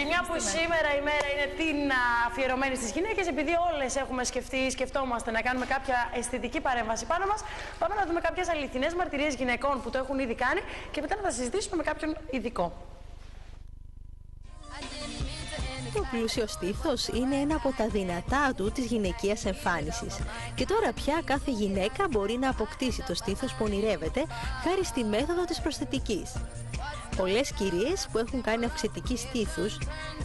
Και μια που σήμερα η μέρα είναι την αφιερωμένη στις γυναίκες, επειδή όλες έχουμε σκεφτόμαστε να κάνουμε κάποια αισθητική παρέμβαση πάνω μας, πάμε να δούμε κάποιες αληθινές μαρτυρίες γυναικών που το έχουν ήδη κάνει και μετά να τα συζητήσουμε με κάποιον ειδικό. Το πλούσιο στήθος είναι ένα από τα δυνατά ατού της γυναικείας εμφάνισης. Και τώρα πια κάθε γυναίκα μπορεί να αποκτήσει το στήθος που ονειρεύεται χάρη στη μέθοδο της προσθετικής. Πολλές κυρίες που έχουν κάνει αυξητική στήθους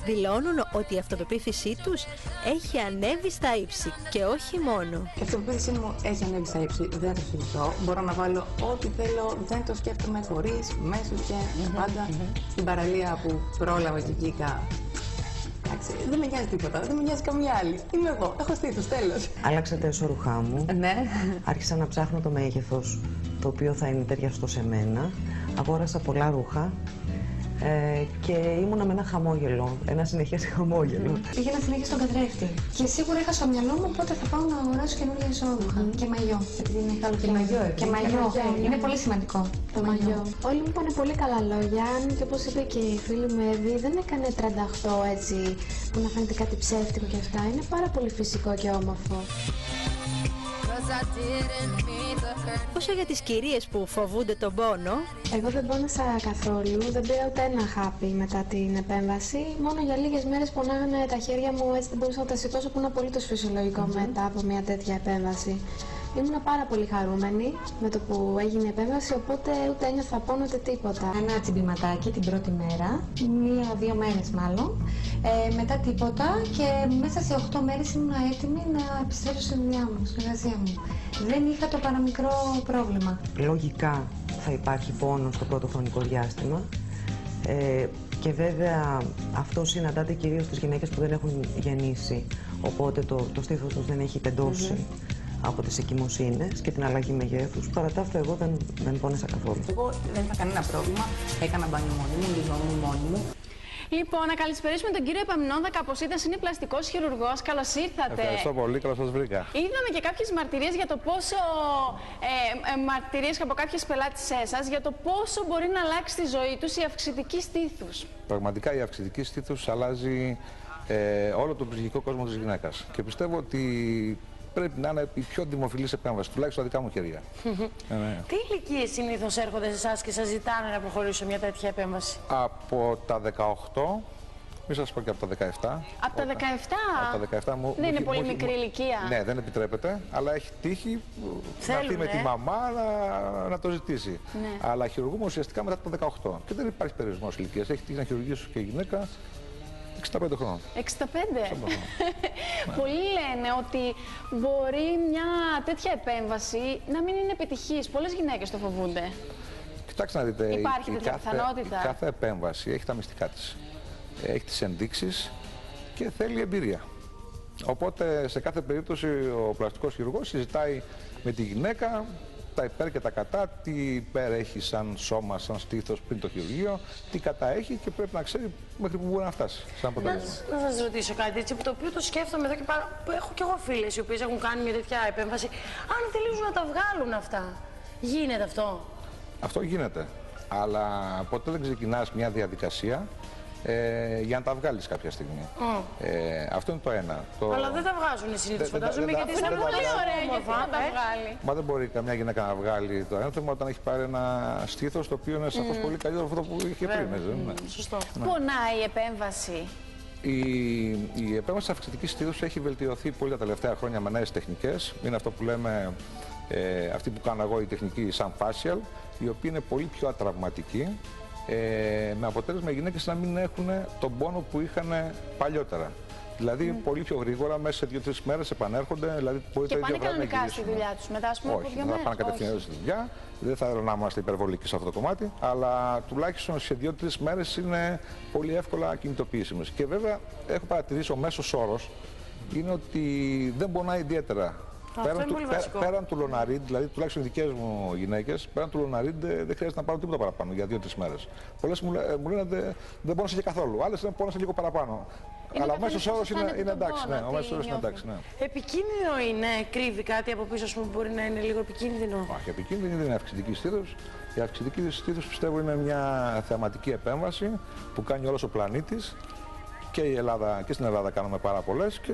δηλώνουν ότι η αυτοπεποίθησή τους έχει ανέβει στα ύψη και όχι μόνο. Η αυτοπεποίθησή μου έχει ανέβει στα ύψη, δεν το συζητώ. Μπορώ να βάλω ό,τι θέλω, δεν το σκέφτομαι χωρίς, μέσους και πάντα. Στην παραλία που πρόλαβα και βγήκα. Δεν με νοιάζει τίποτα, δεν με νοιάζει καμία άλλη. Είμαι εγώ, έχω στήθος, τέλος. Άλλαξα τα εσώρουχά μου. Ναι. Άρχισα να ψάχνω το μέγεθος το οποίο θα είναι ταιριαστό σε μένα. Αγόρασα πολλά ρούχα και ήμουνα με ένα χαμόγελο, ένα συνεχές χαμόγελο. Πήγαινα συνέχεια στον καθρέφτη και σίγουρα είχα στο μυαλό μου πότε θα πάω να αγοράσω καινούργια εσώρουχα και μαγιό. Επειδή είναι καλοκαιρινό. Και μαγιό. Είναι πολύ σημαντικό το μαγιό. Όλοι μου είπαν πολύ καλά λόγια, αν και όπως είπε και η φίλη μου Εύη, δεν έκανε 38 έτσι που να φαίνεται κάτι ψεύτικο και αυτά. Είναι πάρα πολύ φυσικό και όμορφο. Όσο για τις κυρίες που φοβούνται τον πόνο, εγώ δεν πόνασα καθόλου, δεν πήρα ούτε ένα χάπι μετά την επέμβαση. Μόνο για λίγες μέρες πονάγανε τα χέρια μου, έτσι δεν μπορούσα να τα σηκώσω, που είναι απολύτως φυσιολογικό μετά από μια τέτοια επέμβαση. Ήμουν πάρα πολύ χαρούμενη με το που έγινε η επέμβαση, οπότε ούτε ένιωθα πόνο ούτε τίποτα. Ένα τσιμπηματάκι την πρώτη μέρα, 1-2 μέρες μάλλον, μετά τίποτα και μέσα σε 8 μέρες ήμουν έτοιμη να επιστρέψω στη δουλειά μου, στην εργασία μου. Δεν είχα το παραμικρό πρόβλημα. Λογικά θα υπάρχει πόνο στο πρώτο χρονικό διάστημα και βέβαια αυτό συναντάται κυρίως στις γυναίκες που δεν έχουν γεννήσει, οπότε το στήθος τους δεν έχει πεντώσει από τις εγκυμοσύνες και την αλλαγή μεγέθους. Παρά τα αυτά, εγώ δεν πόνεσα καθόλου. Εγώ δεν είχα κανένα πρόβλημα. Έκανα μπάνιο μόνη μου, λιζόμουν μόνη μου. Λοιπόν, να καλησπερίσουμε τον κύριο Επαμινόντα Καποσίτας, είναι πλαστικός χειρουργός. Καλώς ήρθατε. Ευχαριστώ πολύ, καλώς σας βρήκα. Είδαμε και κάποιες μαρτυρίες για το πόσο. Μαρτυρίες από κάποιες πελάτησές σας για το πόσο μπορεί να αλλάξει τη ζωή τους η αυξητική στήθους. Πραγματικά η αυξητική στήθους αλλάζει όλο τον ψυχικό κόσμο της γυναίκας. Και πιστεύω ότι πρέπει να είναι η πιο δημοφιλής επέμβαση, τουλάχιστον στα δικά μου χέρια. Τι ηλικίες συνήθως έρχονται σε εσάς και σας ζητάνε να προχωρήσω μια τέτοια επέμβαση? Από τα 18, μην σας πω και από τα 17. Από τα 17? Από τα 17 μου. Δεν είναι πολύ μικρή ηλικία. Ναι, δεν επιτρέπεται, αλλά έχει τύχει να έρθει με τη μαμά να το ζητήσει. Ναι. Αλλά χειρουργούμε ουσιαστικά μετά τα 18. Και δεν υπάρχει περιορισμός ηλικίας. Έχει τύχει να χειρουργήσω και γυναίκα 65 χρόνων. 65. Πολλοί λένε ότι μπορεί μια τέτοια επέμβαση να μην είναι επιτυχής. Πολλές γυναίκες το φοβούνται. Κοιτάξτε να δείτε, υπάρχει τέτοια πιθανότητα? Κάθε επέμβαση έχει τα μυστικά της. Έχει τις ενδείξεις και θέλει εμπειρία. Οπότε σε κάθε περίπτωση ο πλαστικός χειρουργός συζητάει με τη γυναίκα τα υπέρ και τα κατά, τι υπέρ έχει σαν σώμα, σαν στήθος πριν το χειρουργείο, τι κατά έχει και πρέπει να ξέρει μέχρι που μπορεί να φτάσει. Να σας ρωτήσω κάτι έτσι, το οποίο το σκέφτομαι εδώ και που έχω κι εγώ φίλες οι οποίες έχουν κάνει μια τέτοια επέμβαση. Αν θελήσουν να τα βγάλουν αυτά, γίνεται αυτό? Αυτό γίνεται, αλλά ποτέ δεν ξεκινάς μια διαδικασία για να τα βγάλεις κάποια στιγμή. Αυτό είναι το ένα. Αλλά δεν τα βγάζουν συνήθως, φαντάζομαι, γιατί είναι πολύ ωραία γιατί να τα βγάλει. Μα δεν μπορεί καμιά γυναίκα να βγάλει το ένθεμα όταν έχει πάρει ένα στήθος το οποίο είναι σαφώς πολύ καλύτερο από αυτό που είχε πριν. Σωστό. Πονάει η επέμβαση? Η επέμβαση αυξητικής στήθους έχει βελτιωθεί πολύ τα τελευταία χρόνια με νέες τεχνικές. Είναι αυτό που λέμε, αυτή που κάνω εγώ, η τεχνική σαν facial, η οποία είναι πολύ πιο ατραυματική. Με αποτέλεσμα οι γυναίκες να μην έχουν τον πόνο που είχαν παλιότερα. Δηλαδή πολύ πιο γρήγορα, μέσα σε 2-3 μέρες επανέρχονται. Δηλαδή, και πάνε κανονικά στη δουλειά τους μετά, ας πούμε, από 2 μέρες? Όχι, θα πάνε κατευθείαν στη δουλειά. Δεν θα θέλω να είμαστε υπερβολικοί σε αυτό το κομμάτι, αλλά τουλάχιστον σε 2-3 μέρες είναι πολύ εύκολα κινητοποιήσιμες. Και βέβαια έχω παρατηρήσει ο μέσος όρος είναι ότι δεν πονάει ιδιαίτερα. Πέραν του Λοναρίντ, δηλαδή τουλάχιστον οι δικές μου γυναίκες, πέραν του Λοναρίντ δεν χρειάζεται να πάρουν τίποτα παραπάνω για 2-3 μέρες. Πολλές μου λένε δεν πόνεσε και καθόλου, άλλες λένε πόνεσε λίγο παραπάνω. Αλλά ο μέσος όρος είναι εντάξει. Ναι, ο μέσος όρος είναι εντάξει. Ναι. Επικίνδυνο είναι, κρύβει κάτι από πίσω που μπορεί να είναι λίγο επικίνδυνο? Όχι, επικίνδυνη δεν είναι αυξητική στήθος. Η αυξητική στήθος πιστεύω είναι μια θεαματική επέμβαση που κάνει όλος ο πλανήτης και, και στην Ελλάδα κάνουμε πάρα πολλές και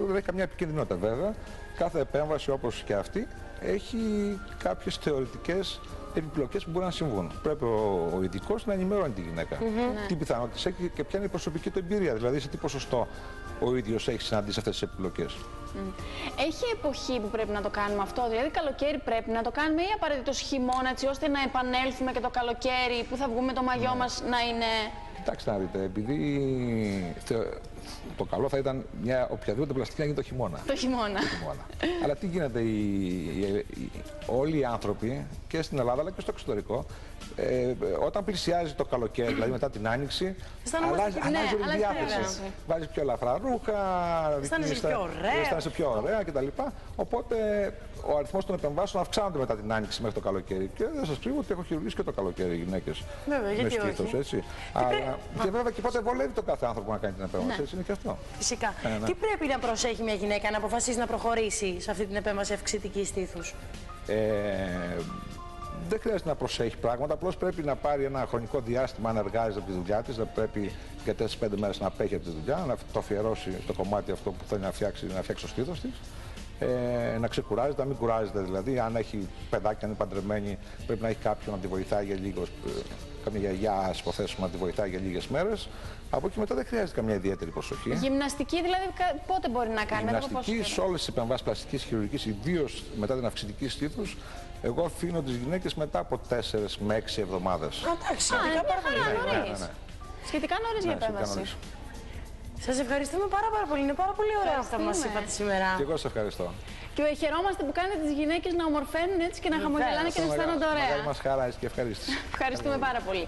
δεν έχει καμιά επικίνδυνοτητα βέβαια. Κάθε επέμβαση όπως και αυτή έχει κάποιες θεωρητικές επιπλοκές που μπορεί να συμβούν. Πρέπει ο ειδικός να ενημερώνει τη γυναίκα. Τι πιθανότητες έχει και ποια είναι η προσωπική του εμπειρία, δηλαδή σε τι ποσοστό ο ίδιος έχει συναντήσει αυτές τις επιπλοκές. Έχει εποχή που πρέπει να το κάνουμε αυτό, δηλαδή καλοκαίρι πρέπει να το κάνουμε ή απαραίτητος χειμώνα, έτσι ώστε να επανέλθουμε και το καλοκαίρι που θα βγούμε το μαγιό μας να είναι... Κοιτάξτε να δείτε, επειδή το καλό θα ήταν μια οποιαδήποτε πλαστική να γίνει το χειμώνα. Το χειμώνα. Αλλά τι γίνεται, όλοι οι άνθρωποι και στην Ελλάδα αλλά και στο εξωτερικό, όταν πλησιάζει το καλοκαίρι, δηλαδή μετά την Άνοιξη, αλλάζει όλη η διάθεση. Βάζεις πιο ελαφρά ρούχα, αισθάνεσαι πιο ωραία κτλ. Οπότε ο αριθμός των επεμβάσεων αυξάνονται μετά την Άνοιξη μέχρι το καλοκαίρι. Και δεν σας κρύβω ότι έχω χειρουργήσει και το καλοκαίρι οι γυναίκες. Με στήθος, έτσι. Και βέβαια και πότε βολεύει το κάθε άνθρωπο να κάνει την επέμβαση. Έτσι είναι και αυτό. Φυσικά. Τι πρέπει να προσέχει μια γυναίκα να αποφασίσει να προχωρήσει σε αυτή την επέμβαση αυξητικής στήθους? Δεν χρειάζεται να προσέχει πράγματα, απλώς πρέπει να πάρει ένα χρονικό διάστημα αν εργάζεται από τη δουλειά της. Δεν πρέπει για 4-5 μέρες να απέχει από τη δουλειά, να το αφιερώσει στο κομμάτι αυτό που θέλει να φτιάξει το στήθος της. Να ξεκουράζεται, να μην κουράζεται δηλαδή. Αν έχει παιδάκια, αν είναι παντρεμένη, πρέπει να έχει κάποιον να τη βοηθάει για λίγο. Καμία γιαγιά, ας υποθέσουμε, να τη βοηθάει για λίγες μέρες. Από εκεί μετά δεν χρειάζεται καμιά ιδιαίτερη προσοχή. Γυμναστική δηλαδή πότε μπορεί να κάνει? Γυμναστική σε όλες τις επεμβάσεις πλαστικής χειρουργικής, ιδίως μετά την αυξητική στήθους, εγώ αφήνω τις γυναίκες μετά από 4 με 6 εβδομάδες. Εντάξει, σχετικά νωρίς για επέμβαση. Σας ευχαριστούμε πάρα πολύ. Είναι πάρα πολύ ωραία αυτά που μας είπατε σήμερα. Και εγώ σας ευχαριστώ. Και χαιρόμαστε που κάνετε τις γυναίκες να ομορφαίνουν έτσι και να χαμογελάνε και να αισθάνονται ωραία. Μεγάλη μας χαρά και ευχαρίστηση. Ευχαριστούμε πάρα πολύ.